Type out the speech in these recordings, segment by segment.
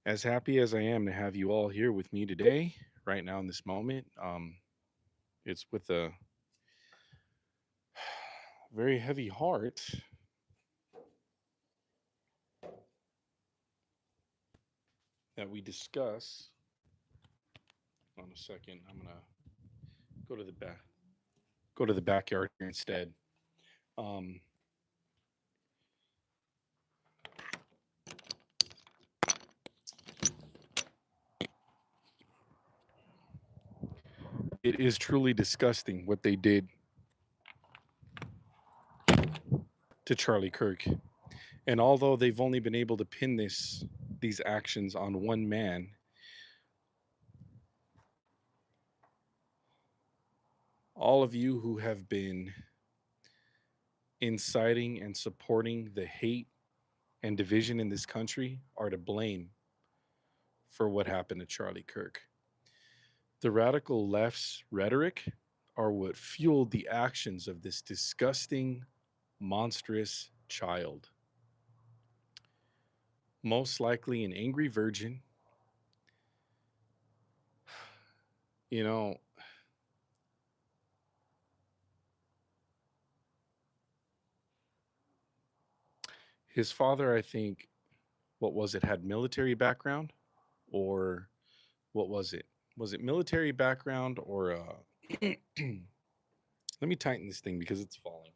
As happy as I am to have you all here with me today, right now in this moment, it's with a very heavy heart that we discuss. On a second, I'm gonna go to the back, go to the backyard here instead. Um, it is truly disgusting what they did to Charlie Kirk, and although they've only been able to pin these actions on one man, all of you who have been inciting and supporting the hate and division in this country are to blame for what happened to Charlie Kirk. The radical left's rhetoric are what fueled the actions of this disgusting, monstrous child. Most likely an angry virgin. You know, his father, I think, what was it, had military background? Or what was it? Was it military background or let me tighten this thing because it's falling.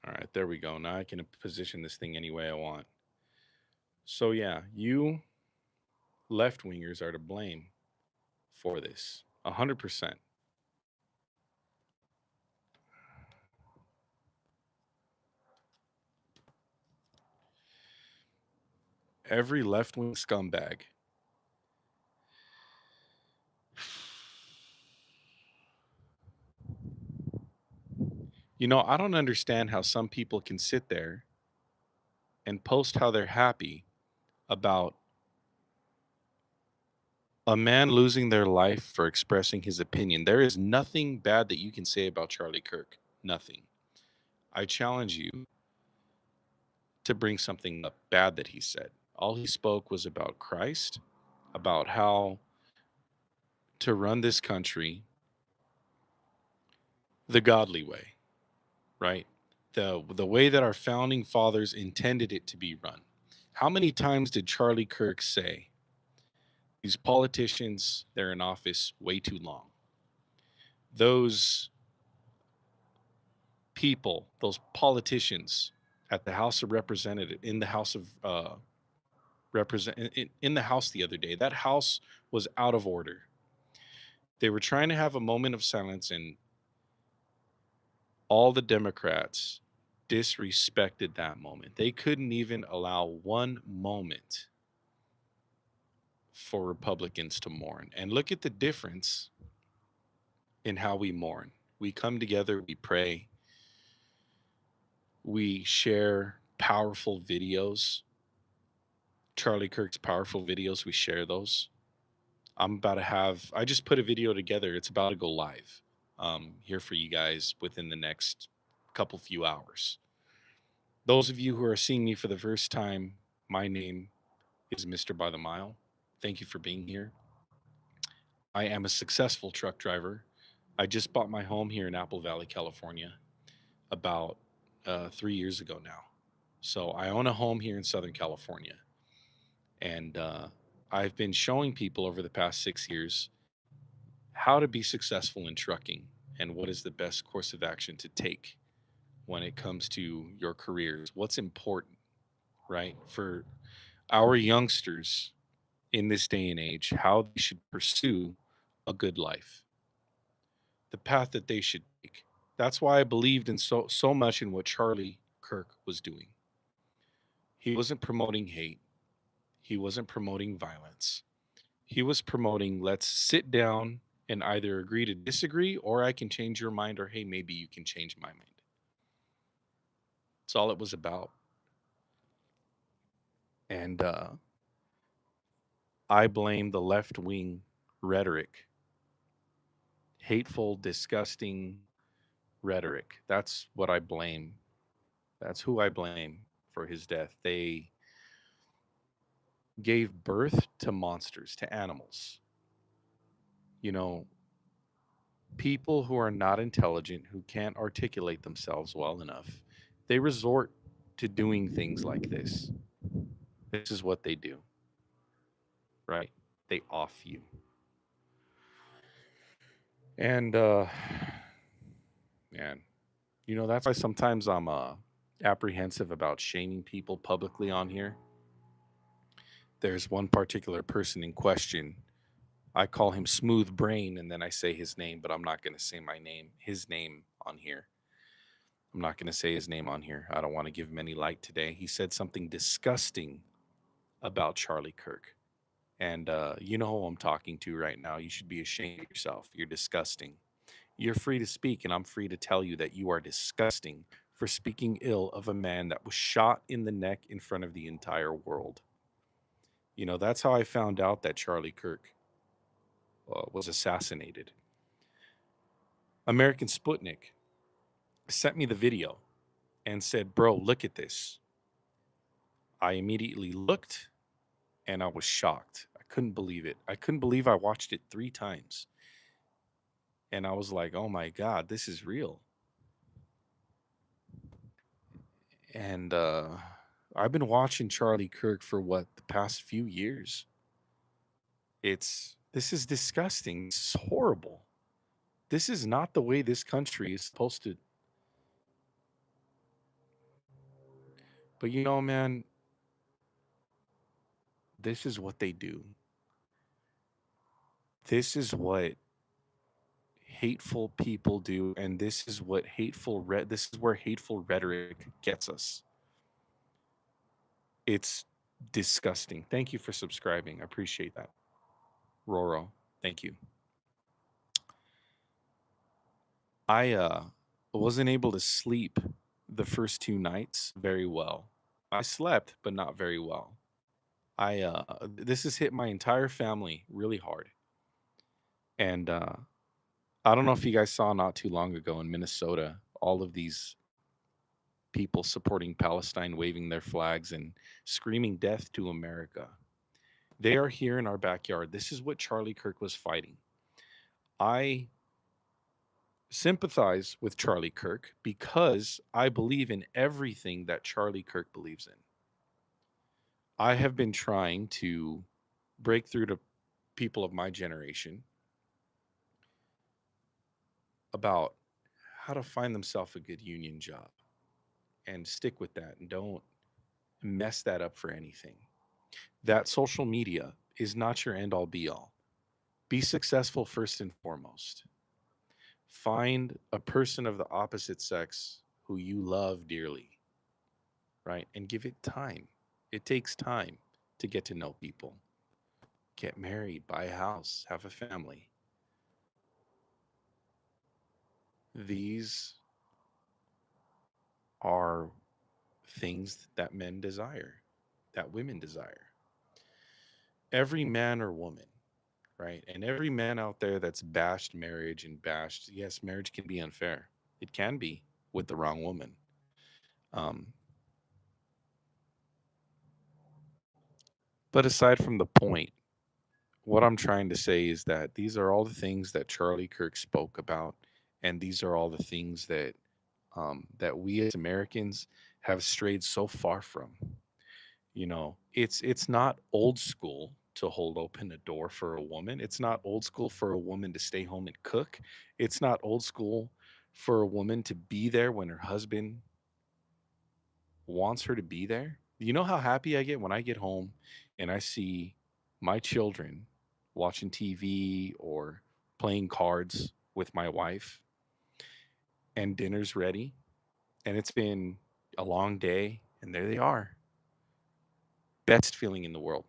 All right, there we go. Now I can position this thing any way I want. So, yeah, you left wingers are to blame for this. 100%. Every left wing scumbag. I don't understand how some people can sit there and post how they're happy about a man losing their life for expressing his opinion. There is nothing bad that you can say about Charlie Kirk. Nothing. I challenge you to bring something up bad that he said. All he spoke was about Christ, about how to run this country the godly way, right? The way that our founding fathers intended it to be run. How many times did Charlie Kirk say, these politicians, they're in office way too long? Those people, those politicians at the House of Representatives, in the House of in the House the other day, that house was out of order. They were trying to have a moment of silence, and all the Democrats disrespected that moment. They couldn't even allow one moment for Republicans to mourn. And look at the difference in how we mourn. We come together, we pray, we share powerful videos. Charlie Kirk's powerful videos, we share those. I just put a video together. It's about to go live here for you guys within the next couple few hours. Those of you who are seeing me for the first time, my name is Mr. By the Mile. Thank you for being here. I am a successful truck driver. I just bought my home here in Apple Valley, California, about 3 years ago now. So I own a home here in Southern California. And I've been showing people over the past 6 years how to be successful in trucking and what is the best course of action to take when it comes to your careers. What's important, right? For our youngsters in this day and age, how they should pursue a good life, the path that they should take. That's why I believed in so much in what Charlie Kirk was doing. He wasn't promoting hate. He wasn't promoting violence. He was promoting, let's sit down and either agree to disagree, or I can change your mind, or hey, maybe you can change my mind. That's all it was about. And I blame the left wing rhetoric, hateful, disgusting rhetoric. That's what I blame That's who I blame for his death. They gave birth to monsters, to animals. You know, people who are not intelligent, who can't articulate themselves well enough, they resort to doing things like this. This is what they do, right? They off you. And man, that's why sometimes I'm apprehensive about shaming people publicly on here. There's one particular person in question. I call him Smooth Brain, and then I say his name, but I'm not going to say his name on here. I'm not going to say his name on here. I don't want to give him any light today. He said something disgusting about Charlie Kirk. And you know who I'm talking to right now. You should be ashamed of yourself. You're disgusting. You're free to speak, and I'm free to tell you that you are disgusting for speaking ill of a man that was shot in the neck in front of the entire world. That's how I found out that Charlie Kirk was assassinated. American Sputnik sent me the video and said, "Bro, look at this." I immediately looked and I was shocked. I couldn't believe it. I couldn't believe I watched it 3 times. And I was like, oh my God, this is real. And I've been watching Charlie Kirk for what, the past few years. This is disgusting. This is horrible. This is not the way this country is supposed to. But man, this is what they do. This is what hateful people do, and this is what this is where hateful rhetoric gets us. It's disgusting. Thank you for subscribing. I appreciate that. Roro, thank you. I wasn't able to sleep the first 2 nights very well. I slept, but not very well. This has hit my entire family really hard. And I don't know if you guys saw not too long ago in Minnesota, all of these people supporting Palestine, waving their flags and screaming death to America. They are here in our backyard. This is what Charlie Kirk was fighting. I sympathize with Charlie Kirk because I believe in everything that Charlie Kirk believes in. I have been trying to break through to people of my generation about how to find themselves a good union job and stick with that and don't mess that up for anything. That social media is not your end all be all. Be successful first and foremost. Find a person of the opposite sex who you love dearly, right? And give it time. It takes time to get to know people. Get married, buy a house, have a family. These are things that men desire, that women desire. Every man or woman, right? And every man out there that's bashed marriage and bashed, yes, marriage can be unfair. It can be with the wrong woman. Um, but aside from the point, what I'm trying to say is that these are all the things that Charlie Kirk spoke about, and these are all the things that we as Americans have strayed so far from. It's not old school to hold open a door for a woman. It's not old school for a woman to stay home and cook. It's not old school for a woman to be there when her husband wants her to be there. You know how happy I get when I get home and I see my children watching TV or playing cards with my wife and dinner's ready and it's been a long day and there they are. Best feeling in the world.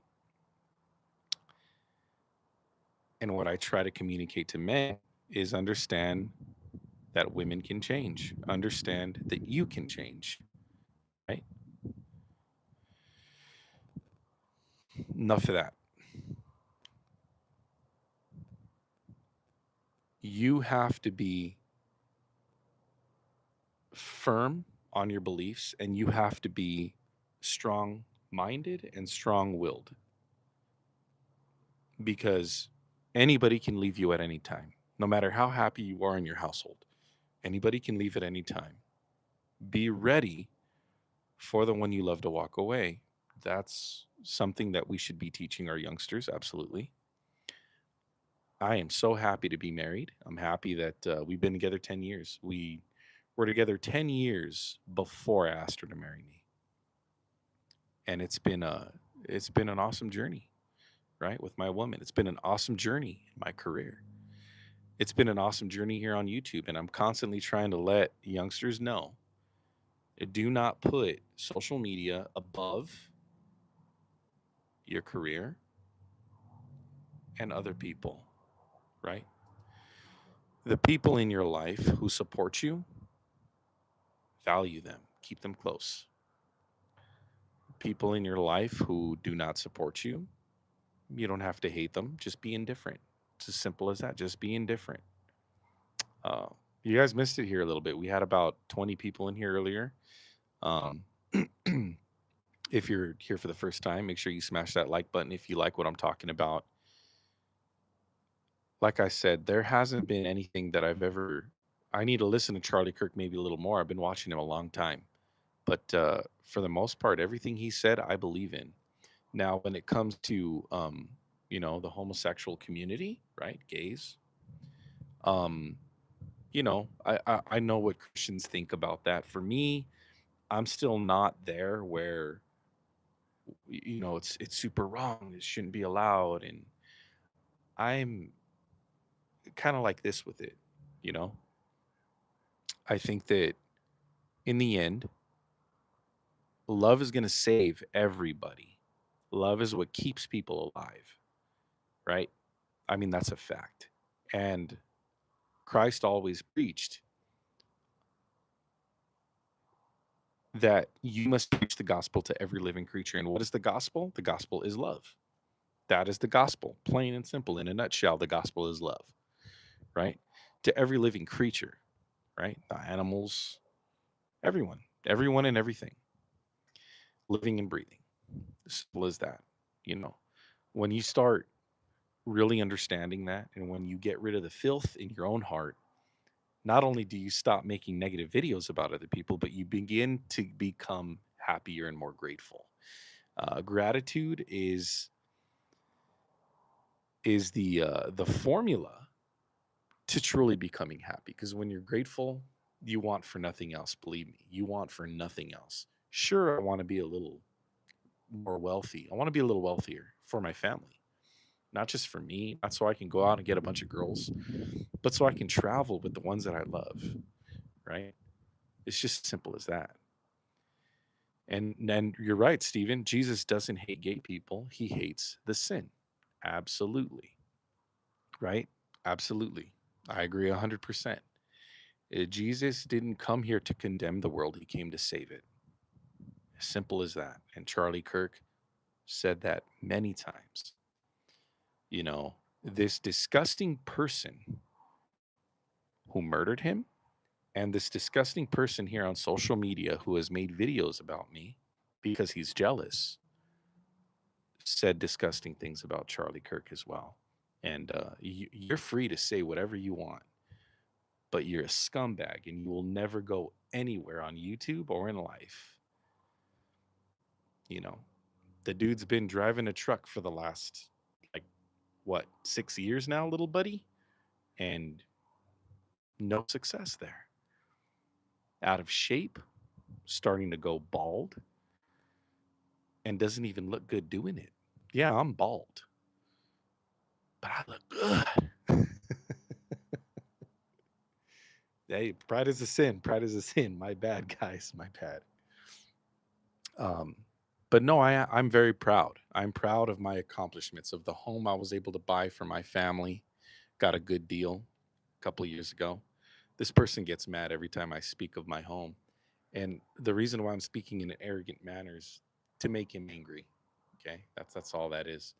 And what I try to communicate to men is understand that women can change, understand that you can change, right? Enough of that. You have to be firm on your beliefs, and you have to be strong minded and strong willed, because anybody can leave you at any time. No matter how happy you are in your household, anybody can leave at any time. Be ready for the one you love to walk away. That's something that we should be teaching our youngsters. Absolutely. I am so happy to be married. I'm happy that we've been together 10 years. We were together 10 years before I asked her to marry me. And it's been an awesome journey, right? With my woman. It's been an awesome journey in my career. It's been an awesome journey here on YouTube, and I'm constantly trying to let youngsters know, do not put social media above your career and other people, right? The people in your life who support you, value them, keep them close. People in your life who do not support you, you don't have to hate them, just be indifferent. It's as simple as that. Just be indifferent. Uh, you guys missed it here a little bit. We had about 20 people in here earlier. Um, if you're here for the first time, make sure you smash that like button if you like what I'm talking about. Like I said, there hasn't been anything that I've ever. I need to listen to Charlie Kirk maybe a little more. I've been watching him a long time. But for the most part, everything he said, I believe in. Now, when it comes to, the homosexual community, right, gays, um, I know what Christians think about that. For me, I'm still not there where, it's super wrong. It shouldn't be allowed, and I'm kind of like this with it. You know, I think that in the end, love is going to save everybody. Love is what keeps people alive, right? I mean, that's a fact. And Christ always preached that you must preach the gospel to every living creature. And what is the gospel? The gospel is love. That is the gospel, plain and simple. In a nutshell, the gospel is love, right? To every living creature, right? The animals, everyone and everything, living and breathing. Simple as that. You know, when you start really understanding that, and when you get rid of the filth in your own heart, not only do you stop making negative videos about other people, but you begin to become happier and more grateful. Gratitude is the formula to truly becoming happy. Because when you're grateful, you want for nothing else. Believe me, you want for nothing else. Sure, I want to be a little more wealthy. I want to be a little wealthier for my family, not just for me, not so I can go out and get a bunch of girls, but so I can travel with the ones that I love. Right? It's just simple as that. And you're right, Stephen. Jesus doesn't hate gay people. He hates the sin. Absolutely. Right? Absolutely. I agree 100%. Jesus didn't come here to condemn the world. He came to save it. As simple as that. And Charlie Kirk said that many times. This disgusting person who murdered him, and this disgusting person here on social media who has made videos about me because he's jealous, said disgusting things about Charlie Kirk as well. And you're free to say whatever you want, but you're a scumbag and you will never go anywhere on YouTube or in life. You know, the dude's been driving a truck for the last, like, what, 6 years now, little buddy? And no success there. Out of shape, starting to go bald, and doesn't even look good doing it. Yeah, I'm bald, but I look good. Hey, pride is a sin. Pride is a sin. My bad, guys. My bad. Um, but no, I'm very proud. I'm proud of my accomplishments, of the home I was able to buy for my family. Got a good deal a couple of years ago. This person gets mad every time I speak of my home. And the reason why I'm speaking in an arrogant manner is to make him angry. Okay. That's all that is.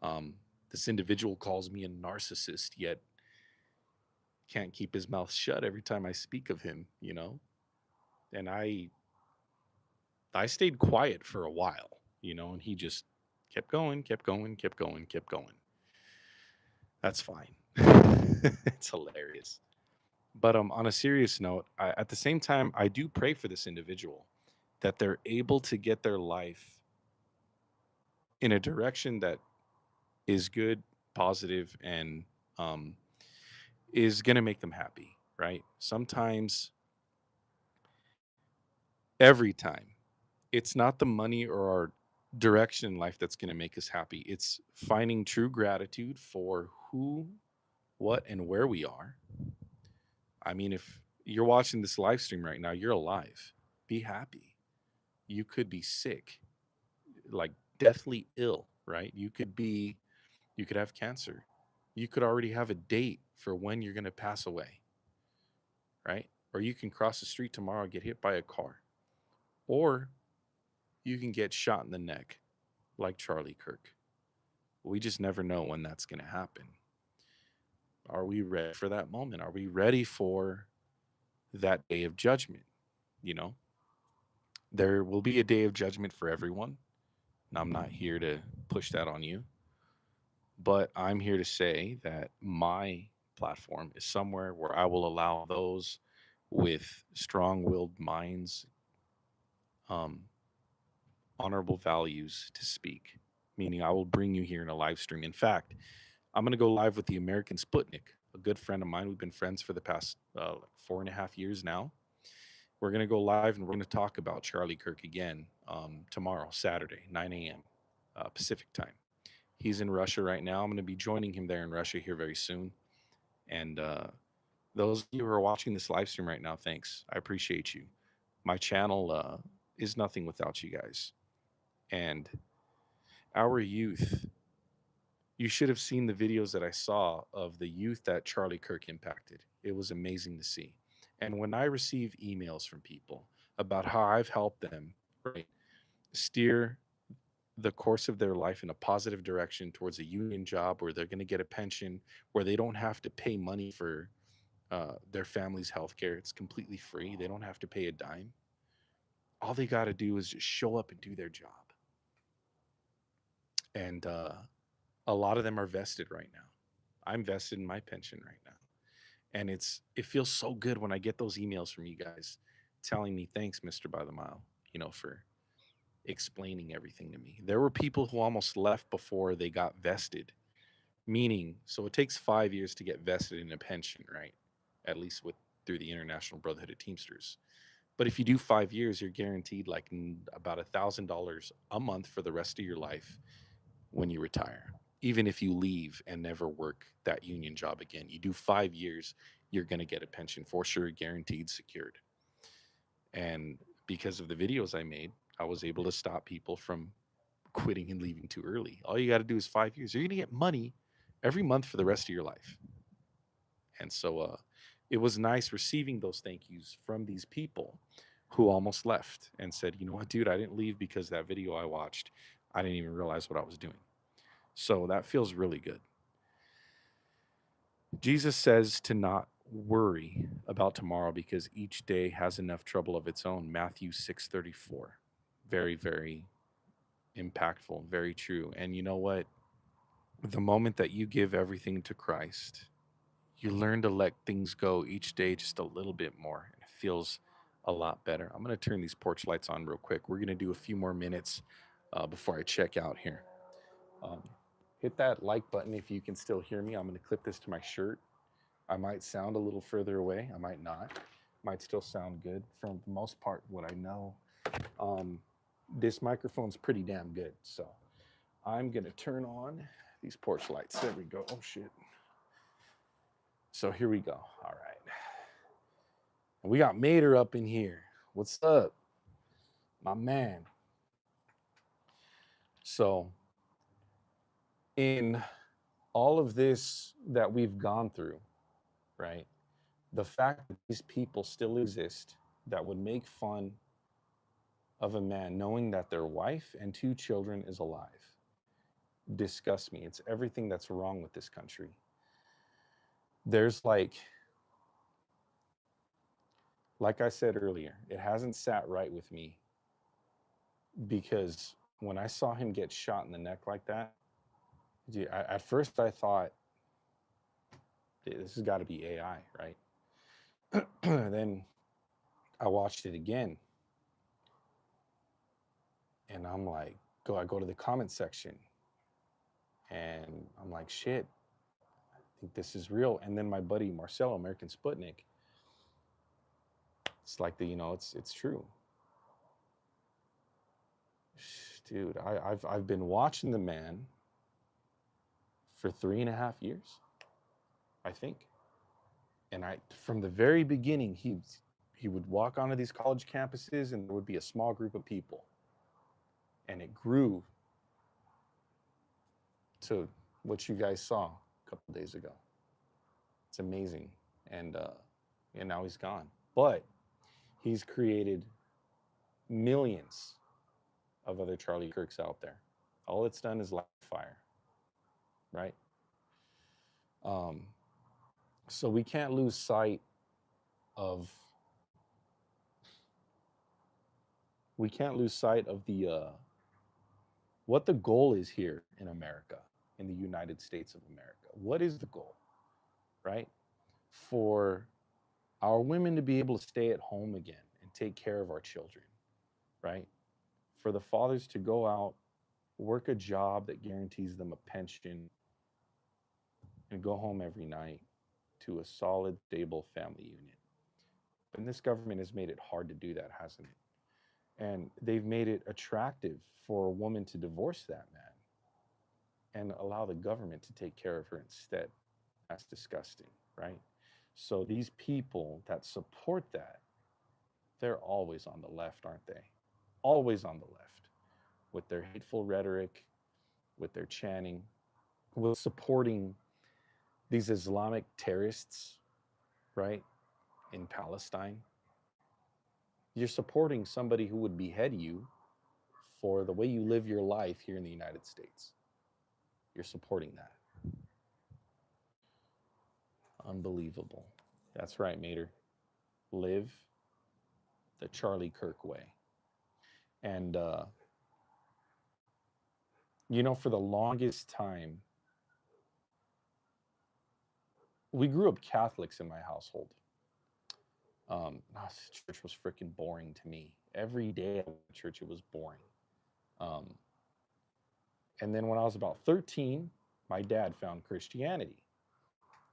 Um, this individual calls me a narcissist, yet can't keep his mouth shut every time I speak of him, you know? And I stayed quiet for a while, and he just kept going, kept going, kept going, kept going. That's fine. It's hilarious. But on a serious note, at the same time, I do pray for this individual that they're able to get their life in a direction that is good, positive, and um, is going to make them happy, right? Sometimes, every time, it's not the money or our direction in life that's going to make us happy. It's finding true gratitude for who, what, and where we are. I mean, if you're watching this live stream right now, you're alive. Be happy. You could be sick, like deathly ill, right? You could have cancer. You could already have a date for when you're going to pass away, right? Or you can cross the street tomorrow and get hit by a car. Or you can get shot in the neck like Charlie Kirk. We just never know when that's going to happen. Are we ready for that moment? Are we ready for that day of judgment? You know, there will be a day of judgment for everyone. And I'm not here to push that on you, but I'm here to say that my platform is somewhere where I will allow those with strong willed minds, um, honorable values to speak, meaning I will bring you here in a live stream. In fact, I'm going to go live with the American Sputnik, a good friend of mine. We've been friends for the past 4.5 years now. We're going to go live and we're going to talk about Charlie Kirk again tomorrow, Saturday, 9 a.m. Pacific time. He's in Russia right now. I'm going to be joining him there in Russia here very soon. And those of you who are watching this live stream right now, thanks. I appreciate you. My channel is nothing without you guys. And our youth, you should have seen the videos that I saw of the youth that Charlie Kirk impacted. It was amazing to see. And when I receive emails from people about how I've helped them, right, steer the course of their life in a positive direction towards a union job where they're going to get a pension, where they don't have to pay money for their family's health care. It's completely free. They don't have to pay a dime. All they got to do is just show up and do their job. And a lot of them are vested right now. I'm vested in my pension right now. And it feels so good when I get those emails from you guys telling me, thanks, Mr. By the Mile, for explaining everything to me. There were people who almost left before they got vested, meaning, so it takes 5 years to get vested in a pension, right? At least through the International Brotherhood of Teamsters. But if you do 5 years, you're guaranteed like about $1,000 a month for the rest of your life when you retire. Even if you leave and never work that union job again, you do 5 years, you're going to get a pension for sure, guaranteed, secured. And because of the videos I made, I was able to stop people from quitting and leaving too early. All you got to do is 5 years. You're going to get money every month for the rest of your life. And so it was nice receiving those thank yous from these people who almost left and said, you know what, dude, I didn't leave because that video I watched, I didn't even realize what I was doing. So that feels really good. Jesus says to not worry about tomorrow because each day has enough trouble of its own. Matthew 6:34. Very, very impactful, very true. And you know what? The moment that you give everything to Christ, you learn to let things go each day just a little bit more. And it feels a lot better. I'm going to turn these porch lights on real quick. We're going to do a few more minutes before I check out here. Um, hit that like button if you can still hear me. I'm going to clip this to my shirt. I might sound a little further away. I might not. Might still sound good. For the most part, what I know, this microphone's pretty damn good. So I'm going to turn on these porch lights. There we go. Oh, shit. So here we go. All right. And we got Mater up in here. What's up? My man. So in all of this that we've gone through, right? The fact that these people still exist that would make fun of a man knowing that their wife and 2 children is alive disgusts me. It's everything that's wrong with this country. There's like Like I said earlier, it hasn't sat right with me because when I saw him get shot in the neck like that, dude, at first I thought this has got to be AI, right? Then I watched it again, and I'm like, I go to the comment section, and I'm like, shit, I think this is real. And then my buddy Marcelo, American Sputnik, it's like it's true, dude. I've been watching the man for 3.5 years, I think. And from the very beginning, he would walk onto these college campuses, and there would be a small group of people, and it grew to what you guys saw a couple days ago. It's amazing, and now he's gone. But he's created millions of other Charlie Kirks out there. All it's done is light fire, right? Um, so we can't lose sight of the what the goal is here in America, in the United States of America. What is the goal, right? For our women to be able to stay at home again and take care of our children, right? For the fathers to go out, work a job that guarantees them a pension, and go home every night to a solid, stable family unit. And this government has made it hard to do that, hasn't it? And they've made it attractive for a woman to divorce that man and allow the government to take care of her instead. That's disgusting, right? So these people that support that, they're always on the left, aren't they? Always on the left with their hateful rhetoric, with their chanting, with supporting these Islamic terrorists, right, in Palestine. You're supporting somebody who would behead you for the way you live your life here in the United States. You're supporting that. Unbelievable. That's right, Mater. Live the Charlie Kirk way. And, for the longest time, we grew up Catholics in my household. Church was freaking boring to me. Every day I went to church, it was boring. Um, and then when I was about 13, my dad found Christianity.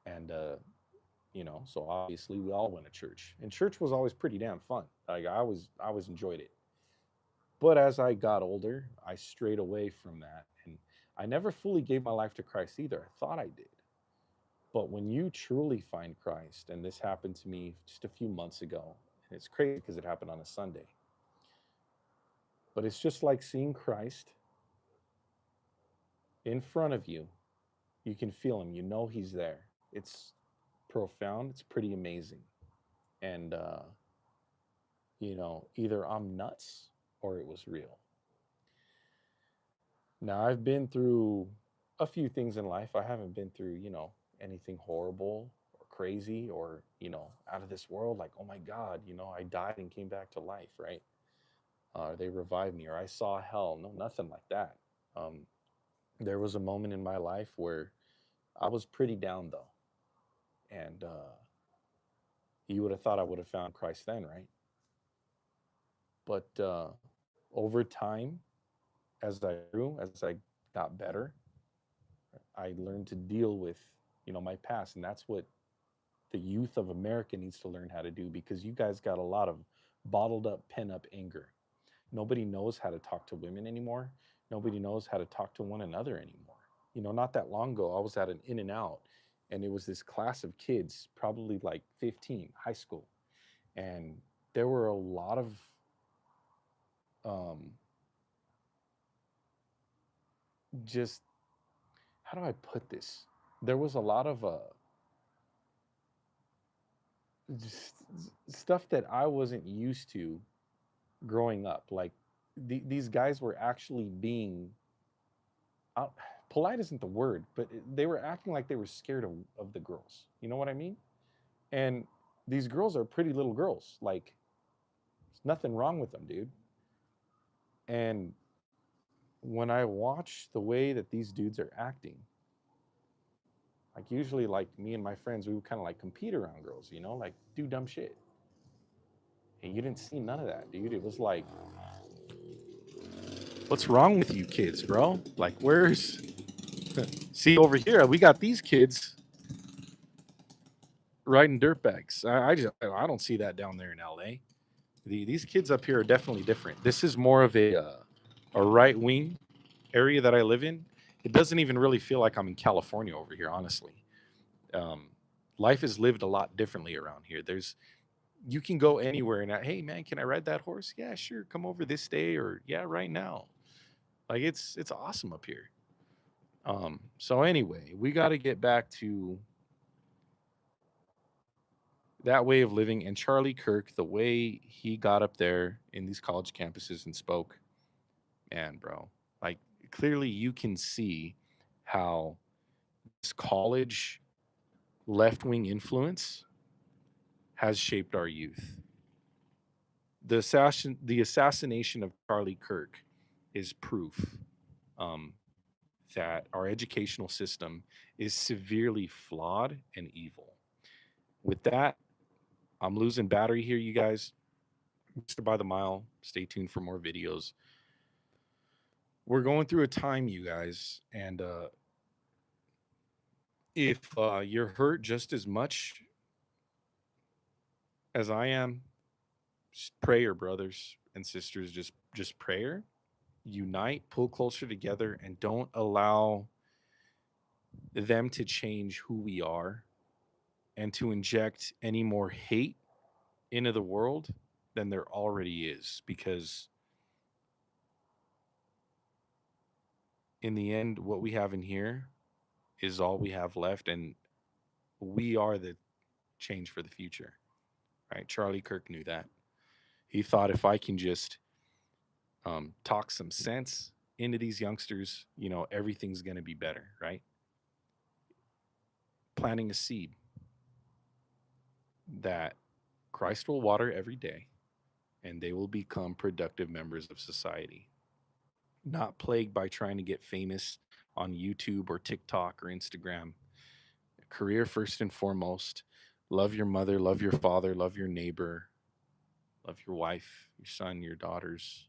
And, so obviously we all went to church. And church was always pretty damn fun. Like I always enjoyed it. But as I got older, I strayed away from that. And I never fully gave my life to Christ either. I thought I did. But when you truly find Christ, and this happened to me just a few months ago, and it's crazy because it happened on a Sunday, but it's just like seeing Christ in front of you. You can feel him, he's there. It's profound, it's pretty amazing. And, either I'm nuts or it was real. Now, I've been through a few things in life. I haven't been through, anything horrible or crazy or, out of this world. Like, oh my God, I died and came back to life, right? They revived me, or I saw hell. No, nothing like that. Um, there was a moment in my life where I was pretty down, though. And you would have thought I would have found Christ then, right? But over time, as I grew, as I got better, I learned to deal with, my past. And that's what the youth of America needs to learn how to do, because you guys got a lot of bottled up, pent up anger. Nobody knows how to talk to women anymore. Nobody knows how to talk to one another anymore. Not that long ago, I was at an In and Out, and it was this class of kids, probably like 15, high school. And there were a lot of um, just, how do I put this? There was a lot of just stuff that I wasn't used to growing up. Like these guys were actually being uh, polite isn't the word, but they were acting like they were scared of the girls. You know what I mean? And these girls are pretty little girls. Like, there's nothing wrong with them, dude. And when I watch the way that these dudes are acting, like usually like me and my friends, we would kind of like compete around girls, you know, like do dumb shit. And you didn't see none of that, dude. It was like, what's wrong with you kids, bro? Like, where's see over here? We got these kids riding dirt bikes. I don't see that down there in LA. These kids up here are definitely different. This is more of a right wing area that I live in. It doesn't even really feel like I'm in California over here, honestly. Um, Life is lived a lot differently around here. There's you can go anywhere and hey man, can I ride that horse? Yeah, sure. Come over this day or yeah, right now. Like it's awesome up here. So anyway, we got to get back to that way of living and Charlie Kirk, the way he got up there in these college campuses and spoke. Man, bro, like clearly you can see how this college left wing influence has shaped our youth. The assassination of Charlie Kirk is proof um, that our educational system is severely flawed and evil. With that, I'm losing battery here, you guys. Mr. By the Mile, stay tuned for more videos. We're going through a time, you guys, and if you're hurt just as much as I am, just prayer, brothers and sisters. Just prayer. Unite, pull closer together, and don't allow them to change who we are and to inject any more hate into the world than there already is. Because in the end, what we have in here is all we have left, and we are the change for the future. Right? Charlie Kirk knew that. He thought if I can just talk some sense into these youngsters, everything's going to be better, right? Planting a seed that Christ will water every day and they will become productive members of society, not plagued by trying to get famous on YouTube or TikTok or Instagram. Career first and foremost. Love your mother, love your father, love your neighbor, love your wife, your son, your daughters,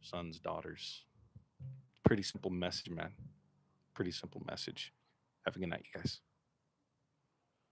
sons, daughters. Pretty simple message, man. Pretty simple message. Have a good night, you guys.